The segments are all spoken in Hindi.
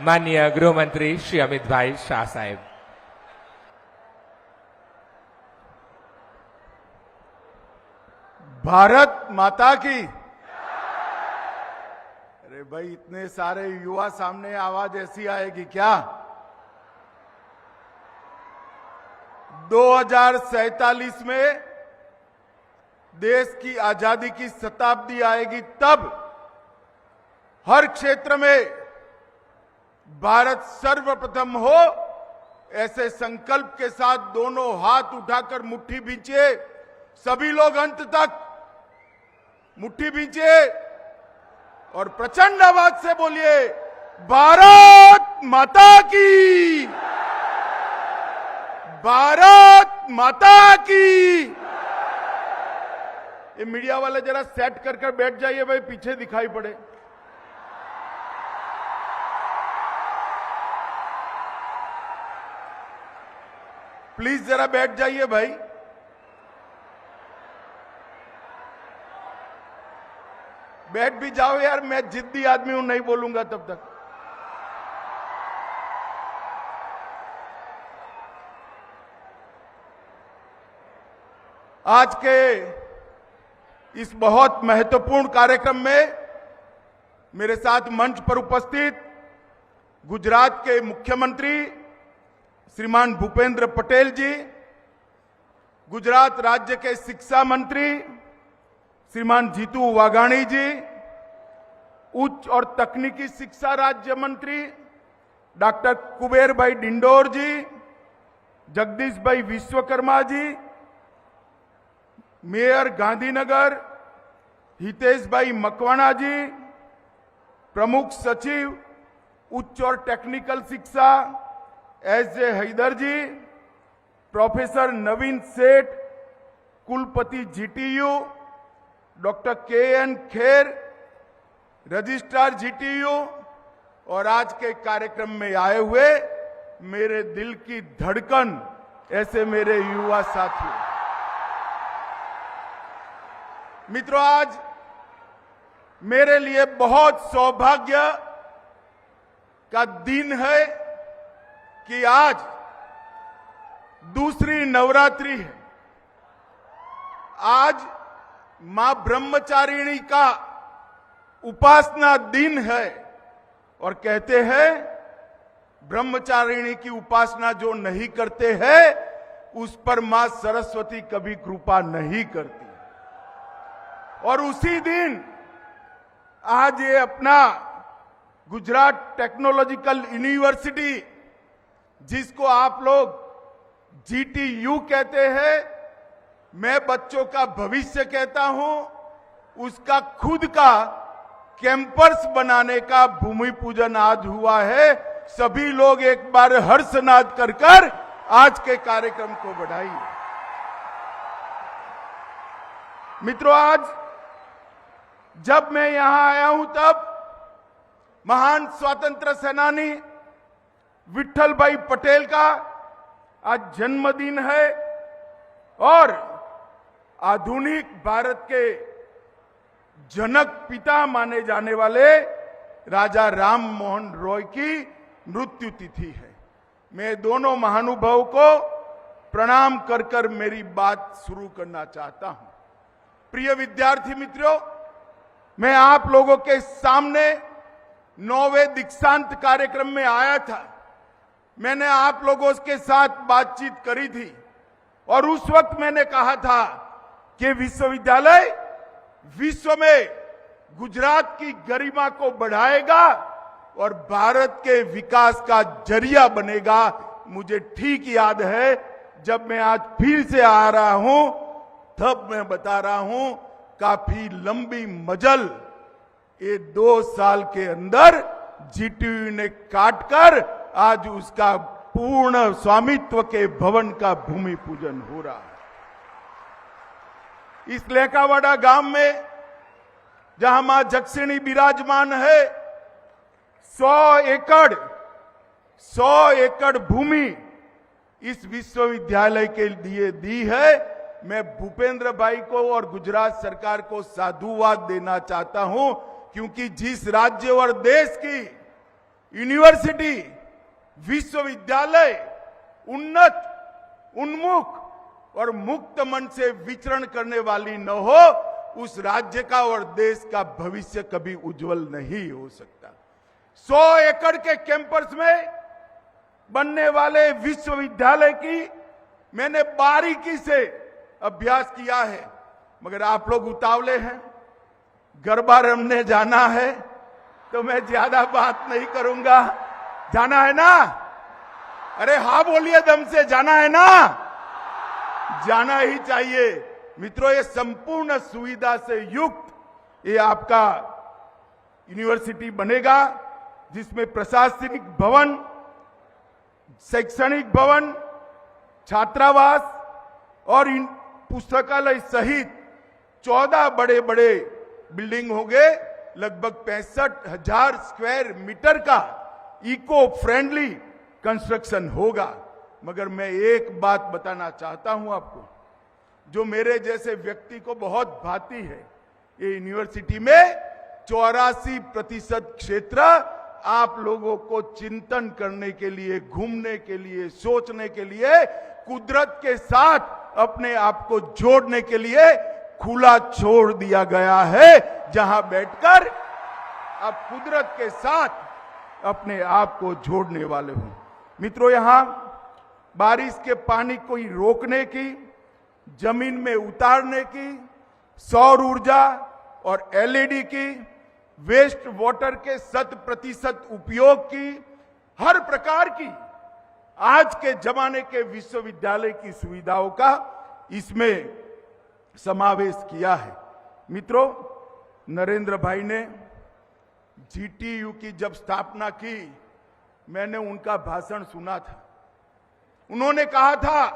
माननीय गृहमंत्री श्री अमितभाई शाह साहेब। भारत माता की। अरे भाई, इतने सारे युवा सामने, आवाज ऐसी आएगी क्या? 2047 में देश की आजादी की शताब्दी आएगी, तब हर क्षेत्र में भारत सर्वप्रथम हो, ऐसे संकल्प के साथ दोनों हाथ उठाकर मुट्ठी भींचिए। सभी लोग अंत तक मुट्ठी भींचिए और प्रचंड आवाज से बोलिए, भारत माता की, भारत माता की। ये मीडिया वाले जरा सेट कर बैठ जाइए भाई, पीछे दिखाई पड़े। प्लीज जरा बैठ जाइए भाई। बैठ भी जाओ यार, मैं जिद्दी आदमी हूं, नहीं बोलूंगा तब तक। आज के इस बहुत महत्वपूर्ण कार्यक्रम में मेरे साथ मंच पर उपस्थित गुजरात के मुख्यमंत्री श्रीमान भूपेंद्र पटेल जी, गुजरात राज्य के शिक्षा मंत्री श्रीमान जीतू वाघाणी जी, उच्च और तकनीकी शिक्षा राज्य मंत्री डॉक्टर कुबेर भाई डिंडोर जी, जगदीश भाई विश्वकर्मा जी, मेयर गांधीनगर हितेश भाई मकवाणा जी, प्रमुख सचिव उच्च और टेक्निकल शिक्षा एस.जे. हैदर जी, प्रोफेसर नवीन सेठ, कुलपति GTU doctor K. N.. Kher, registrar GTU, और आज के कार्यक्रम में आए हुए मेरे दिल की धड़कन ऐसे मेरे युवा साथी। मित्रों, आज मेरे लिए बहुत सौभाग्य का दिन है कि आज दूसरी नवरात्रि है। आज मां ब्रह्मचारिणी का उपासना दिन है, और कहते हैं ब्रह्मचारिणी की उपासना जो नहीं करते हैं उस पर मां सरस्वती कभी कृपा नहीं करती। और उसी दिन आज ये अपना गुजरात टेक्नोलॉजिकल यूनिवर्सिटी, जिसको आप लोग जीटीयू कहते हैं, मैं बच्चों का भविष्य कहता हूं, उसका खुद का कैंपस बनाने का भूमि पूजन आज हुआ है। सभी लोग एक बार हर्षनाद कर आज के कार्यक्रम को बढ़ाइए। मित्रों, आज जब मैं यहां आया हूं तब महान स्वतंत्र सेनानी विट्ठल भाई पटेल का आज जन्मदिन है, और आधुनिक भारत के जनक पिता माने जाने वाले राजा राम मोहन रॉय की मृत्यु तिथि है। मैं दोनों महानुभावों को प्रणाम कर मेरी बात शुरू करना चाहता हूं। प्रिय विद्यार्थी मित्रों, मैं आप लोगों के सामने 9वें दीक्षांत कार्यक्रम में आया था। मैंने आप लोगों के साथ बातचीत करी थी, और उस वक्त मैंने कहा था कि विश्वविद्यालय विश्व में गुजरात की गरिमा को बढ़ाएगा और भारत के विकास का जरिया बनेगा। मुझे ठीक याद है, जब मैं आज फिर से आ रहा हूं तब मैं बता रहा हूं, काफी लंबी मजल ये 2 साल के अंदर जीटीयू ने काटकर आज उसका पूर्ण स्वामित्व के भवन का भूमि पूजन हो रहा है। इस लेकावाड़ा गांव में जहां मां जक्षिणी विराजमान है, 100 एकड़ भूमि इस विश्वविद्यालय के लिए दी है। मैं भूपेंद्र भाई को और गुजरात सरकार को साधुवाद देना चाहता हूं, क्योंकि जिस राज्य और देश की यूनिवर्सिटी, विश्वविद्यालय उन्नत, उन्मुख और मुक्त मन से विचरण करने वाली न हो, उस राज्य का और देश का भविष्य कभी उज्जवल नहीं हो सकता। 100 एकड़ के कैंपस में बनने वाले विश्वविद्यालय की मैंने बारीकी से अभ्यास किया है, मगर आप लोग उतावले हैं, गरबा रमने जाना है, तो मैं ज्यादा बात नहीं करूंगा। जाना है ना? अरे हाँ बोलिए दम से, जाना है ना? जाना ही चाहिए। मित्रों, ये संपूर्ण सुविधा से युक्त ये आपका यूनिवर्सिटी बनेगा, जिसमें प्रशासनिक भवन, शैक्षणिक भवन, छात्रावास और पुस्तकालय सहित 14 बड़े बड़े बिल्डिंग होंगे। लगभग 65,000 स्क्वायर मीटर का इको फ्रेंडली कंस्ट्रक्शन होगा। मगर मैं एक बात बताना चाहता हूं आपको, जो मेरे जैसे व्यक्ति को बहुत भाती है। ये यूनिवर्सिटी में 84% क्षेत्र आप लोगों को चिंतन करने के लिए, घूमने के लिए, सोचने के लिए, कुदरत के साथ अपने आप को जोड़ने के लिए खुला छोड़ दिया गया है, जहां बैठकर आप कुदरत के साथ अपने आप को जोड़ने वाले हो। मित्रों, यहां बारिश के पानी को रोकने की, जमीन में उतारने की, सौर ऊर्जा और एलईडी की, वेस्ट वाटर के 100% उपयोग की, हर प्रकार की आज के जमाने के विश्वविद्यालय की सुविधाओं का इसमें समावेश किया है। मित्रों, नरेंद्र भाई ने जीटीयू की जब स्थापना की, मैंने उनका भाषण सुना था। उन्होंने कहा था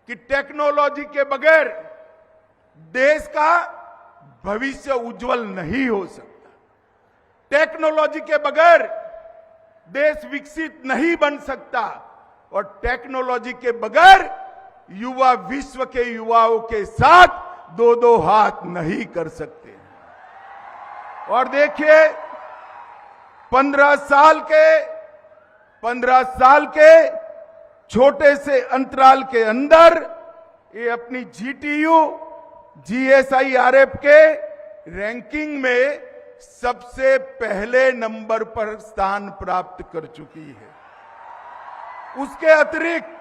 कि टेक्नोलॉजी के बगैर देश का भविष्य उज्जवल नहीं हो सकता। टेक्नोलॉजी के बगैर देश विकसित नहीं बन सकता, और टेक्नोलॉजी के बगैर युवा विश्व के युवाओं के साथ दो हाथ नहीं कर सकते। और देखिए, 15 साल के छोटे से अंतराल के अंदर ये अपनी जीटीयू जीएसआईआरएफ के रैंकिंग में सबसे पहले नंबर पर स्थान प्राप्त कर चुकी है। उसके अतिरिक्त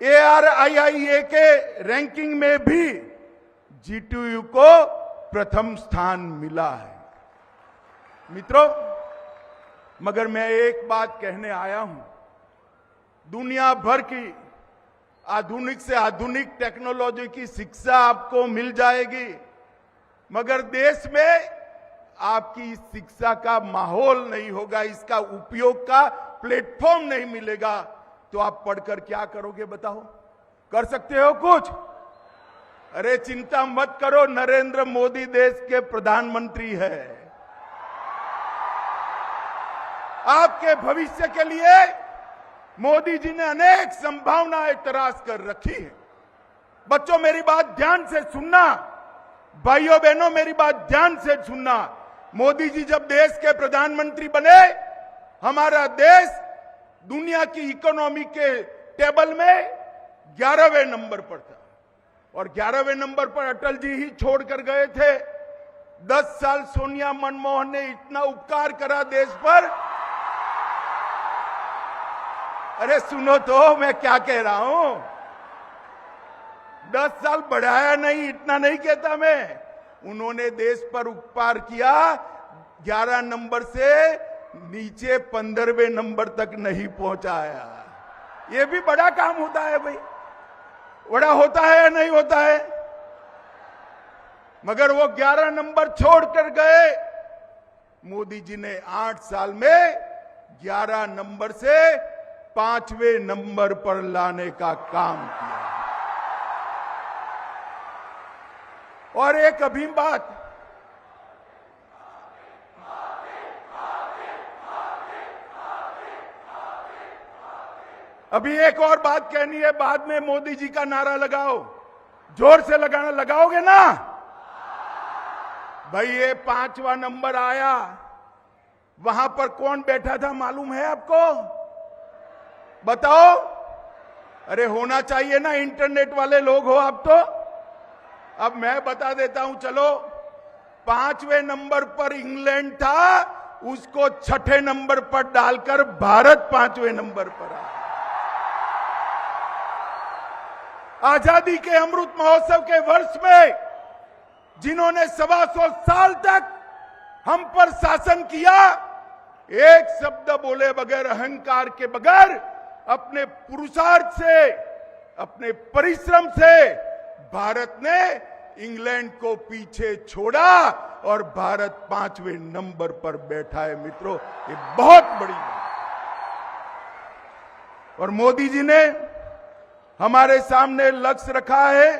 ARIIA के रैंकिंग में भी जीटीयू को प्रथम स्थान मिला है। मित्रों, मगर मैं एक बात कहने आया हूं, दुनिया भर की आधुनिक से आधुनिक टेक्नोलॉजी की शिक्षा आपको मिल जाएगी, मगर देश में आपकी शिक्षा का माहौल नहीं होगा, इसका उपयोग का प्लेटफॉर्म नहीं मिलेगा, तो आप पढ़कर क्या करोगे बताओ? कर सकते हो कुछ? अरे चिंता मत करो, नरेंद्र मोदी देश के प्रधानमंत्री है। आपके भविष्य के लिए मोदी जी ने अनेक संभावनाएं तराश कर रखी है। बच्चों, मेरी बात ध्यान से सुनना, भाइयों बहनों मेरी बात ध्यान से सुनना। मोदी जी जब देश के प्रधानमंत्री बने, हमारा देश दुनिया की इकोनॉमी के टेबल में 11वें नंबर पर था, और 11वें नंबर पर अटल जी ही छोड़कर गए थे। 10 साल सोनिया मनमोहन ने इतना उपकार करा देश पर। अरे सुनो तो मैं क्या कह रहा हूं, 10 साल बढ़ाया नहीं, इतना नहीं कहता मैं। उन्होंने देश पर उपकार किया, 11 नंबर से नीचे 15वें नंबर तक नहीं पहुंचाया। ये भी बड़ा काम होता है भाई, बड़ा होता है या नहीं होता है? मगर वो 11 नंबर छोड़कर गए। मोदी जी ने 8 साल में 11 नंबर से 5वें नंबर पर लाने का काम किया। और एक अभी बात, अभी एक और बात कहनी है, बाद में मोदी जी का नारा लगाओ, जोर से लगाना, लगाओगे ना भाई? ये 5वां नंबर आया, वहां पर कौन बैठा था मालूम है आपको? बताओ। अरे होना चाहिए ना, इंटरनेट वाले लोग हो आप तो। अब मैं बता देता हूं, चलो। 5वें नंबर पर इंग्लैंड था, उसको 6ठे नंबर पर डालकर भारत 5वें नंबर पर आया। आजादी के अमृत महोत्सव के वर्ष में जिन्होंने 125 साल तक हम पर शासन किया, एक शब्द बोले बगैर, अहंकार के बगैर, अपने पुरुषार्थ से, अपने परिश्रम से भारत ने इंग्लैंड को पीछे छोड़ा और भारत 5वें नंबर पर बैठा है। मित्रों, ये बहुत बड़ी बात। और मोदी जी ने हमारे सामने लक्ष्य रखा है,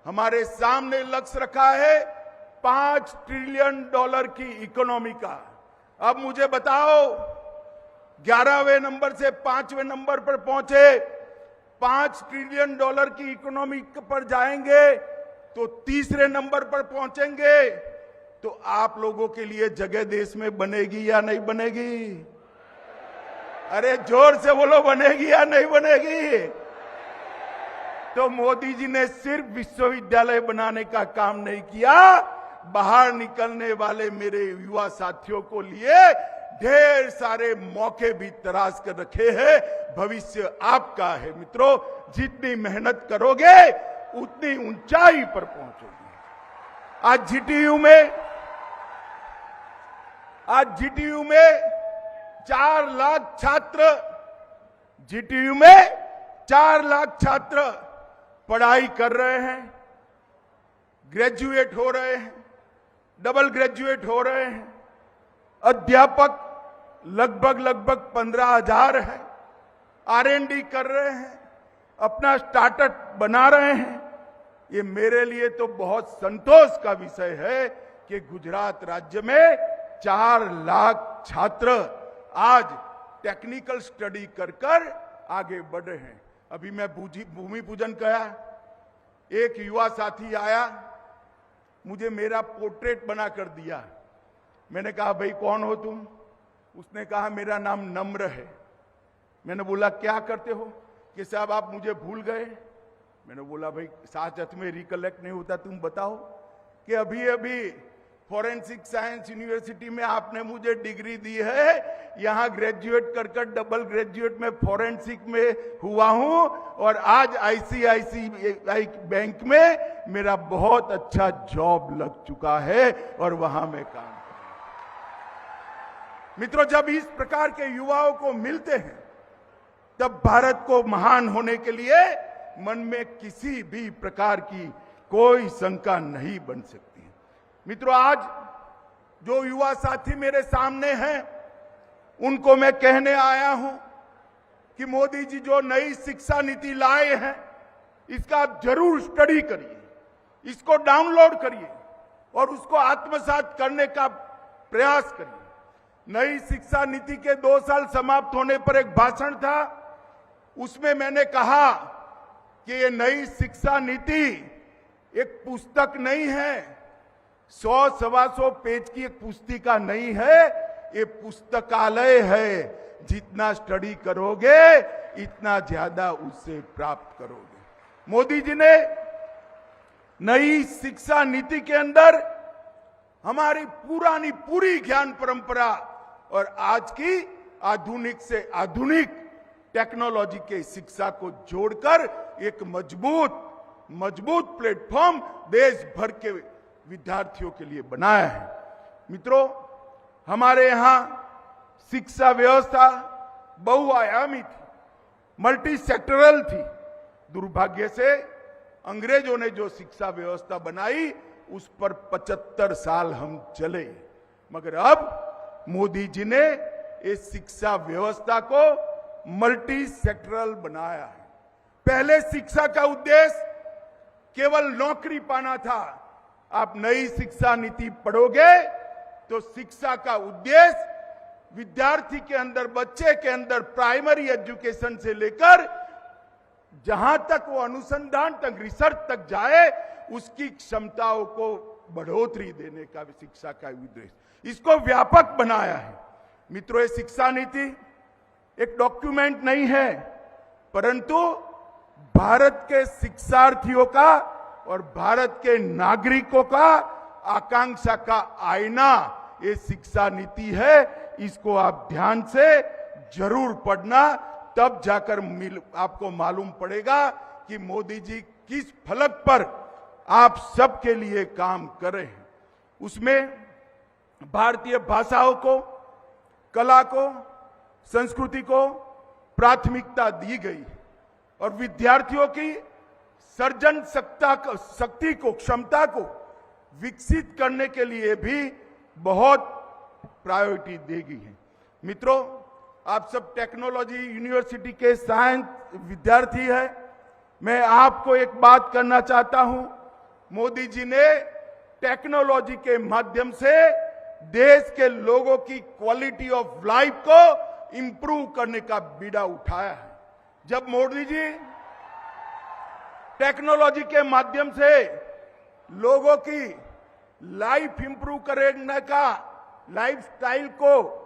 हमारे सामने लक्ष्य रखा है $5 ट्रिलियन की इकोनॉमी का। अब मुझे बताओ, 11वें नंबर से 5वें नंबर पर पहुंचे, $5 ट्रिलियन की इकोनॉमी पर जाएंगे तो तीसरे नंबर पर पहुंचेंगे। तो आप लोगों के लिए जगह देश में बनेगी या नहीं बनेगी? अरे जोर से बोलो, बनेगी या नहीं बनेगी? तो मोदी जी ने सिर्फ विश्वविद्यालय बनाने का काम नहीं किया, बाहर निकलने वाले मेरे युवा साथियों को लिए ढेर सारे मौके भी तराश कर रखे हैं। भविष्य आपका है मित्रों, जितनी मेहनत करोगे उतनी ऊंचाई पर पहुंचोगे। आज जीटीयू में 4 लाख छात्र, जीटीयू में 4 लाख छात्र पढ़ाई कर रहे हैं, ग्रेजुएट हो रहे हैं, डबल ग्रेजुएट हो रहे हैं। अध्यापक लगभग 15,000 है, R&D कर रहे हैं, अपना स्टार्टअप बना रहे हैं। ये मेरे लिए तो बहुत संतोष का विषय है कि गुजरात राज्य में 4 लाख छात्र आज टेक्निकल स्टडी कर आगे बढ़ रहे हैं। अभी मैं भूमि पूजन किया, एक युवा साथी आया, मुझे मेरा पोर्ट्रेट बना कर दिया। मैंने कहा, भाई कौन हो तुम? उसने कहा, मेरा नाम नम्र है। मैंने बोला, क्या करते हो? कि साहब आप मुझे भूल गए। मैंने बोला, भाई साथ में रिकलेक्ट नहीं होता, तुम बताओ। कि अभी फॉरेंसिक साइंस यूनिवर्सिटी में आपने मुझे डिग्री दी है, यहां ग्रेजुएट कर डबल ग्रेजुएट में फॉरेंसिक में हुआ हूं और आज ICICI बैंक में मेरा बहुत अच्छा जॉब लग चुका है और वहां मैं काम कर रहा हूं। मित्रों, जब इस प्रकार के युवाओं को मिलते हैं तब भारत को महान होने के लिए मन में किसी भी प्रकार की कोई शंका नहीं बन सकती है। मित्रों, आज जो युवा साथी मेरे सामने हैं, उनको मैं कहने आया हूं कि मोदी जी जो नई शिक्षा नीति लाए हैं, इसका आप जरूर स्टडी करिए, इसको डाउनलोड करिए और उसको आत्मसात करने का प्रयास करिए। नई शिक्षा नीति के 2 साल समाप्त होने पर एक भाषण था, उसमें मैंने कहा कि ये नई शिक्षा नीति एक पुस्तक नहीं है, 100-125 पेज की एक पुस्तिका नहीं है, ये पुस्तकालय है। जितना स्टडी करोगे इतना ज्यादा उससे प्राप्त करोगे। मोदी जी ने नई शिक्षा नीति के अंदर हमारी पूरी ज्ञान परंपरा और आज की आधुनिक से आधुनिक टेक्नोलॉजी के शिक्षा को जोड़कर एक मजबूत प्लेटफॉर्म देश भर के विद्यार्थियों के लिए बनाया है। मित्रों, हमारे यहां शिक्षा व्यवस्था बहुआयामी थी, मल्टी सेक्टरल थी। दुर्भाग्य से अंग्रेजों ने जो शिक्षा व्यवस्था बनाई उस पर 75 साल हम चले, मगर अब मोदी जी ने इस शिक्षा व्यवस्था को मल्टी सेक्टरल बनाया है। पहले शिक्षा का उद्देश्य केवल नौकरी पाना था। आप नई शिक्षा नीति पढ़ोगे तो शिक्षा का उद्देश्य विद्यार्थी के अंदर, बच्चे के अंदर प्राइमरी एजुकेशन से लेकर जहां तक वो अनुसंधान तक, रिसर्च तक जाए, उसकी क्षमताओं को बढ़ोतरी देने का शिक्षा का उद्देश्य, इसको व्यापक बनाया है। मित्रों, ये शिक्षा नीति एक डॉक्यूमेंट नहीं है, परंतु भारत के शिक्षार्थियों का और भारत के नागरिकों का आकांक्षा का आईना ये शिक्षा नीति है। इसको आप ध्यान से जरूर पढ़ना, तब जाकर आपको मालूम पड़ेगा कि मोदी जी किस फलक पर आप सबके लिए काम कर रहे हैं। उसमें भारतीय भाषाओं को, कला को, संस्कृति को प्राथमिकता दी गई और विद्यार्थियों की सर्जन शक्ति को, क्षमता को विकसित करने के लिए भी बहुत प्रायोरिटी दी गई है। मित्रों, आप सब टेक्नोलॉजी यूनिवर्सिटी के साइंस विद्यार्थी हैं। मैं आपको एक बात करना चाहता हूं, मोदी जी ने टेक्नोलॉजी के माध्यम से देश के लोगों की क्वालिटी ऑफ लाइफ को इंप्रूव करने का बीड़ा उठाया है। जब मोदी जी टेक्नोलॉजी के माध्यम से लोगों की लाइफ इंप्रूव करने का, लाइफस्टाइल को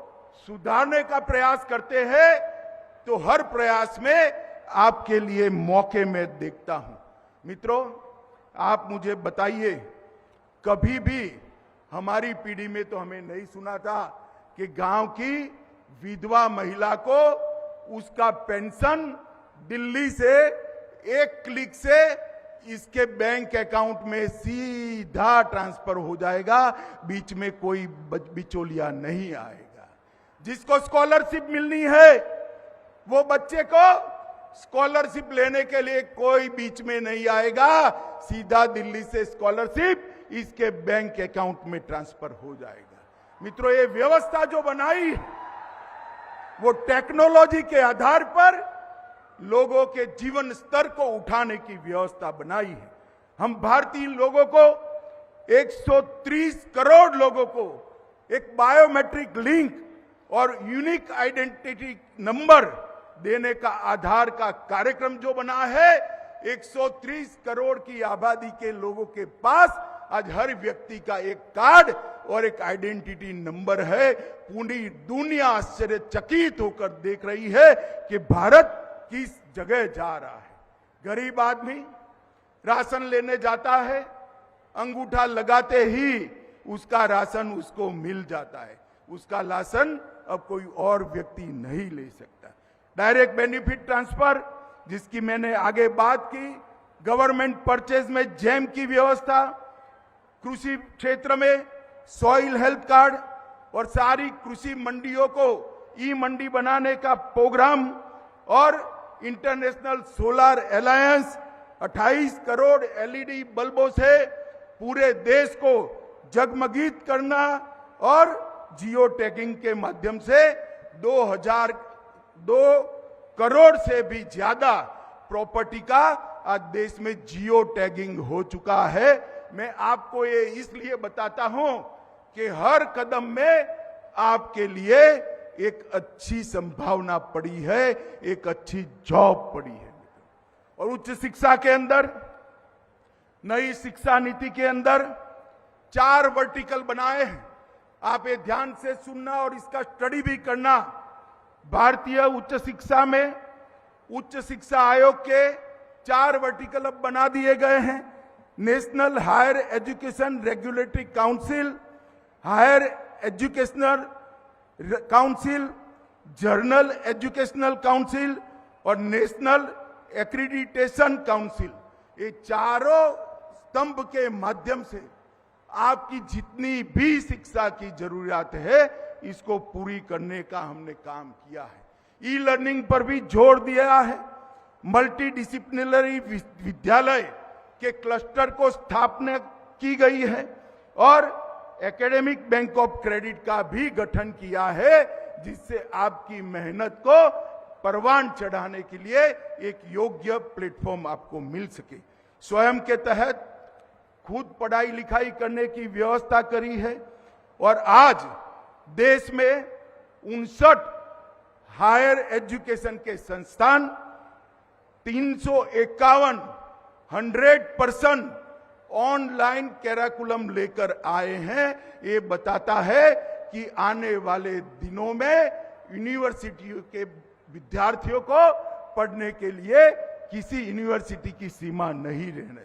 सुधारने का प्रयास करते हैं, तो हर प्रयास में आपके लिए मौके में देखता हूं। मित्रों, आप मुझे बताइए, कभी भी हमारी पीढ़ी में तो हमें नहीं सुना था कि गांव की विधवा महिला को उसका पेंशन दिल्ली से एक क्लिक से इसके बैंक अकाउंट में सीधा ट्रांसफर हो जाएगा, बीच में कोई बिचौलिया नहीं आएगा। जिसको स्कॉलरशिप मिलनी है वो बच्चे को स्कॉलरशिप लेने के लिए कोई बीच में नहीं आएगा, सीधा दिल्ली से स्कॉलरशिप इसके बैंक अकाउंट में ट्रांसफर हो जाएगा। मित्रों, ये व्यवस्था जो बनाई वो टेक्नोलॉजी के आधार पर लोगों के जीवन स्तर को उठाने की व्यवस्था बनाई है। हम भारतीय लोगों को, 130 करोड़ लोगों को एक बायोमेट्रिक लिंक और यूनिक आइडेंटिटी नंबर देने का आधार का कार्यक्रम जो बना है, 130 करोड़ की आबादी के लोगों के पास आज हर व्यक्ति का एक कार्ड और एक आइडेंटिटी नंबर है। पूरी दुनिया आश्चर्यचकित होकर देख रही है कि भारत किस जगह जा रहा है। गरीब आदमी राशन लेने जाता है, अंगूठा लगाते ही उसका राशन उसको मिल जाता है, उसका राशन अब कोई और व्यक्ति नहीं ले सकता। डायरेक्ट बेनिफिट ट्रांसफर, जिसकी मैंने आगे बात की, गवर्नमेंट परचेज में जैम की व्यवस्था, कृषि क्षेत्र में सॉइल हेल्थ कार्ड और सारी कृषि मंडियों को ई मंडी बनाने का प्रोग्राम और international solar alliance, 28 crore LED बल्बों से पूरे देश को जगमगित करना और जियो टैगिंग के माध्यम से 2 करोड़ से भी ज्यादा प्रॉपर्टी का आज देश में जियो टैगिंग हो चुका है। मैं आपको ये इसलिए बताता हूं कि हर कदम में आपके लिए एक अच्छी संभावना पड़ी है, एक अच्छी जॉब पड़ी है। और उच्च शिक्षा के अंदर, नई शिक्षा नीति के अंदर 4 वर्टिकल बनाए हैं। आप ये ध्यान से सुनना और इसका स्टडी भी करना। भारतीय उच्च शिक्षा में उच्च शिक्षा आयोग के 4 वर्टिकल अब बना दिए गए हैं। National higher education regulatory council, higher educational council, general educational council और नेशनल एक्रीडिटेशन काउंसिल। ये चारों स्तंभ के माध्यम से आपकी जितनी भी शिक्षा की जरूरत है, इसको पूरी करने का हमने काम किया है। ई लर्निंग पर भी जोर दिया है। मल्टी डिसिप्लिनरी विद्यालय के क्लस्टर को स्थापना की गई है और एकेडमिक बैंक ऑफ क्रेडिट का भी गठन किया है, जिससे आपकी मेहनत को परवान चढ़ाने के लिए एक योग्य प्लेटफॉर्म आपको मिल सके। स्वयं के तहत खुद पढ़ाई लिखाई करने की व्यवस्था करी है और आज देश में 59 हायर एजुकेशन के संस्थान, 351 100% ऑनलाइन कैरिकुलम लेकर आए हैं। ये बताता है कि आने वाले दिनों में यूनिवर्सिटियों के विद्यार्थियों को पढ़ने के लिए किसी यूनिवर्सिटी की सीमा नहीं रहने।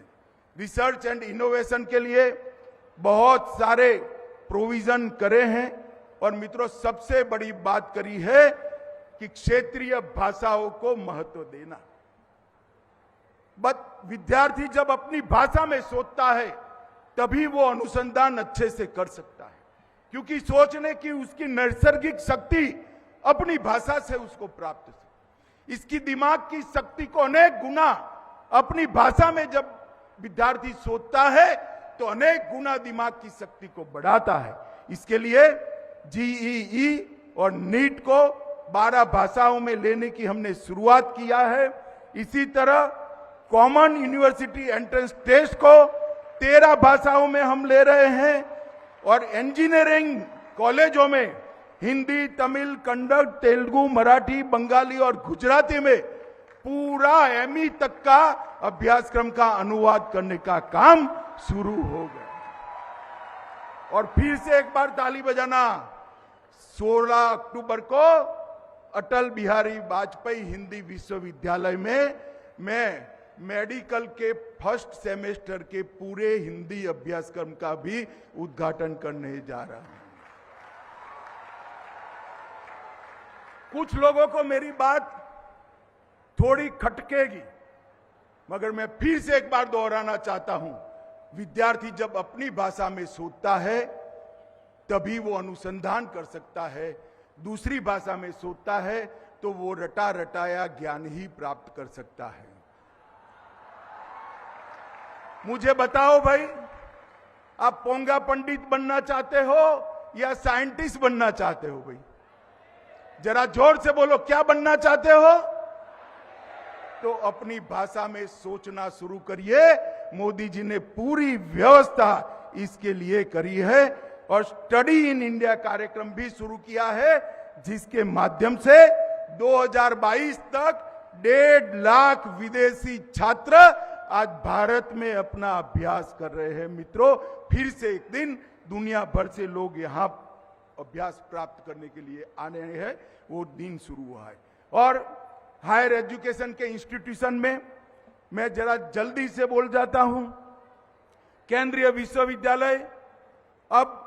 रिसर्च एंड इनोवेशन के लिए बहुत सारे प्रोविजन करे हैं और मित्रों सबसे बड़ी बात करी है कि क्षेत्रीय भाषाओं को महत्व देना। विद्यार्थी जब अपनी भाषा में सोचता है तभी वो अनुसंधान अच्छे से कर सकता है, क्योंकि सोचने की उसकी नैसर्गिक शक्ति अपनी भाषा से उसको प्राप्त है। इसकी दिमाग की शक्ति को अनेक गुना अपनी भाषा में जब विद्यार्थी सोचता है तो अनेक गुना दिमाग की शक्ति को बढ़ाता है। इसके लिए जीईई और नीट को 12 भाषाओं में लेने की हमने शुरुआत किया है। इसी तरह कॉमन यूनिवर्सिटी एंट्रेंस टेस्ट को 13 भाषाओं में हम ले रहे हैं और इंजीनियरिंग कॉलेजों में हिंदी, तमिल, कन्नड़, तेलुगु, मराठी, बंगाली और गुजराती में पूरा एमई तक का अभ्यासक्रम का अनुवाद करने का काम शुरू हो गया। और फिर से एक बार ताली बजाना। 16 अक्टूबर को अटल बिहारी वाजपेयी हिंदी विश्वविद्यालय में मैं मेडिकल के फर्स्ट सेमेस्टर के पूरे हिंदी अभ्यासक्रम का भी उद्घाटन करने जा रहा हूं। कुछ लोगों को मेरी बात थोड़ी खटकेगी, मगर मैं फिर से एक बार दोहराना चाहता हूं, विद्यार्थी जब अपनी भाषा में सोचता है तभी वो अनुसंधान कर सकता है। दूसरी भाषा में सोचता है तो वो रटा रटाया ज्ञान ही प्राप्त कर सकता है। मुझे बताओ भाई, आप पोंगा पंडित बनना चाहते हो या साइंटिस्ट बनना चाहते हो? भाई जरा जोर से बोलो, क्या बनना चाहते हो? तो अपनी भाषा में सोचना शुरू करिए। मोदी जी ने पूरी व्यवस्था इसके लिए करी है और स्टडी इन इंडिया कार्यक्रम भी शुरू किया है, जिसके माध्यम से 2022 तक 1.5 लाख विदेशी छात्र आज भारत में अपना अभ्यास कर रहे हैं। मित्रों, फिर से एक दिन दुनिया भर से लोग यहां अभ्यास प्राप्त करने के लिए आने हैं, वो दिन शुरू हुआ है। और हायर एजुकेशन के इंस्टीट्यूशन में मैं जरा जल्दी से बोल जाता हूं। केंद्रीय विश्वविद्यालय अब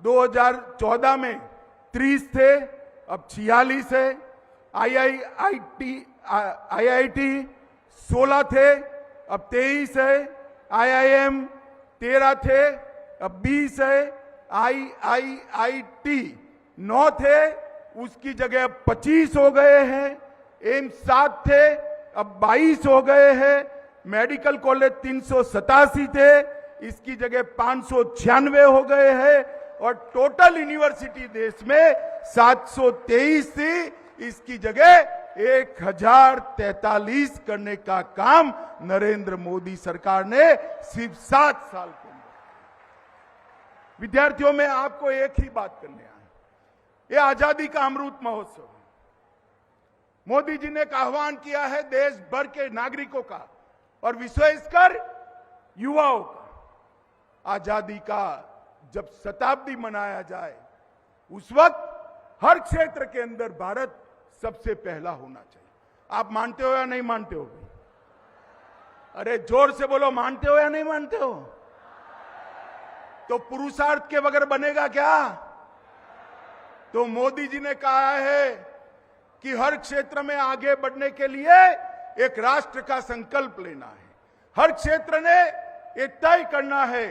2014 में 30 थे, अब 46 है। आईआईटी 16 थे, अब 23 है। आईआईएम 13 थे, अब 20 है। आईआईटी 9 थे, उसकी जगह 25 हो गए हैं। एम्स 7 थे, अब 22 हो गए हैं। मेडिकल कॉलेज 387 थे, इसकी जगह 596 हो गए हैं। और टोटल यूनिवर्सिटी देश में 723 थी, इसकी जगह 1043 करने का काम नरेंद्र मोदी सरकार ने सिर्फ 7 साल के अंदर। विद्यार्थियों में आपको एक ही बात करने आए, ये आजादी का अमृत महोत्सव। मोदी जी ने एक आह्वान किया है देश भर के नागरिकों का और विशेषकर युवाओं का। आजादी का जब शताब्दी मनाया जाए उस वक्त हर क्षेत्र के अंदर भारत सबसे पहला होना चाहिए। आप मानते हो या नहीं मानते हो? अरे जोर से बोलो, मानते हो या नहीं मानते हो? तो पुरुषार्थ के बगैर बनेगा क्या? तो मोदी जी ने कहा है कि हर क्षेत्र में आगे बढ़ने के लिए एक राष्ट्र का संकल्प लेना है। हर क्षेत्र ने ये तय करना है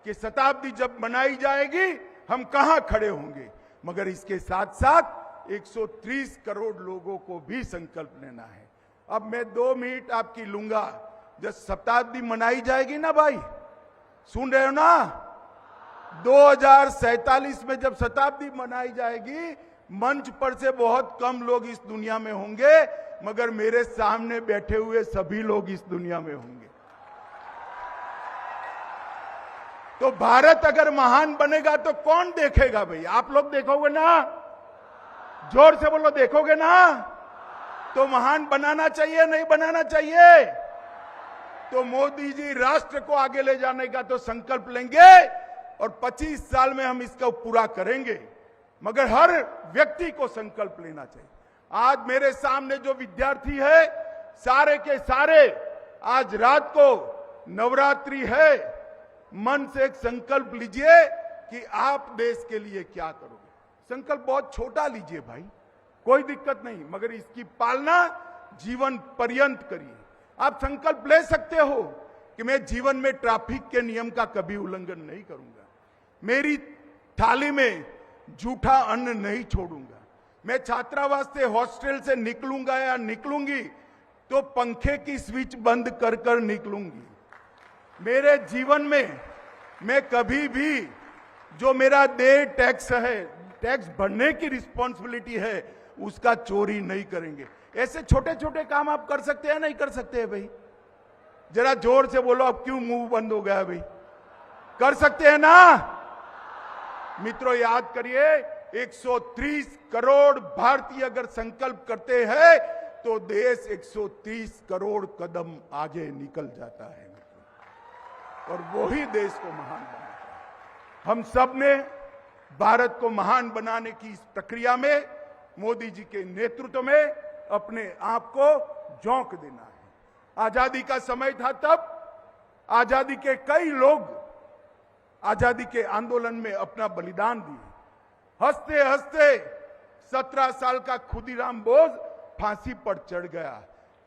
कि शताब्दी जब मनाई जाएगी हम कहां खड़े होंगे, मगर इसके साथ साथ 130 करोड़ लोगों को भी संकल्प लेना है। अब मैं 2 मिनट आपकी लूंगा। जब शताब्दी मनाई जाएगी ना भाई, सुन रहे हो ना, 2047 में जब शताब्दी मनाई जाएगी, मंच पर से बहुत कम लोग इस दुनिया में होंगे, मगर मेरे सामने बैठे हुए सभी लोग इस दुनिया में होंगे। तो भारत अगर महान बनेगा तो कौन देखेगा भाई? आप लोग देखोगे ना? जोर से बोलो, देखोगे ना? तो महान बनाना चाहिए, नहीं बनाना चाहिए? तो मोदी जी राष्ट्र को आगे ले जाने का तो संकल्प लेंगे और 25 साल में हम इसका पूरा करेंगे, मगर हर व्यक्ति को संकल्प लेना चाहिए। आज मेरे सामने जो विद्यार्थी है, सारे के सारे आज रात को नवरात्रि है, मन से एक संकल्प लीजिए कि आप देश के लिए क्या करोगे। संकल्प बहुत छोटा लीजिए भाई, कोई दिक्कत नहीं, मगर इसकी पालना जीवन पर्यंत करिए। आप संकल्प ले सकते हो कि मैं जीवन में ट्रैफिक के नियम का कभी उल्लंघन नहीं करूंगा, मेरी थाली में जूठा अन्न नहीं छोड़ूंगा, मैं छात्रावास से हॉस्टल से निकलूंगा या निकलूंगी तो पंखे की स्विच बंद कर कर निकलूंगी। मेरे जीवन में मैं कभी भी जो मेरा देय टैक्स है, टैक्स भरने की रिस्पॉन्सिबिलिटी है, उसका चोरी नहीं करेंगे। ऐसे छोटे छोटे काम आप कर सकते हैं, नहीं कर सकते हैं भाई? जरा जोर से बोलो, अब क्यों मुंह बंद हो गया भाई? कर सकते हैं ना मित्रों? याद करिए, 130 करोड़ भारतीय अगर संकल्प करते हैं तो देश 130 करोड़ कदम आगे निकल जाता है और वो ही देश को महान बनाता है। हम सब ने भारत को महान बनाने की इस प्रक्रिया में मोदी जी के नेतृत्व में अपने आप को झोंक देना है। आजादी का समय था, तब आजादी के कई लोग आजादी के आंदोलन में अपना बलिदान दिए। हंसते हंसते 17 साल का खुदीराम बोस फांसी पर चढ़ गया,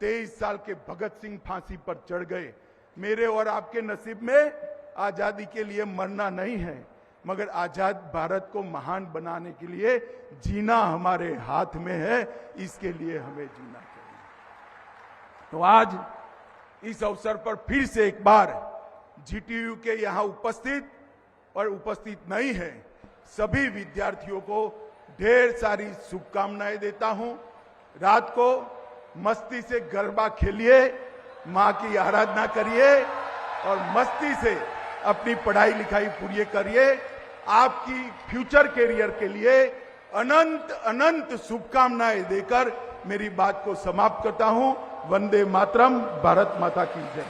23 साल के भगत सिंह फांसी पर चढ़ गए। मेरे और आपके नसीब में आजादी के लिए मरना नहीं है, मगर आजाद भारत को महान बनाने के लिए जीना हमारे हाथ में है, इसके लिए हमें जीना चाहिए। तो आज इस अवसर पर फिर से एक बार जीटीयू के यहां उपस्थित और उपस्थित नहीं है सभी विद्यार्थियों को ढेर सारी शुभकामनाएं देता हूं। रात को मस्ती से गरबा खेलिए, मां की आराधना करिए और मस्ती से अपनी पढ़ाई लिखाई पूरी करिए। आपकी फ्यूचर कैरियर के लिए अनंत अनंत शुभकामनाएं देकर मेरी बात को समाप्त करता हूं। वंदे मातरम। भारत माता की जय।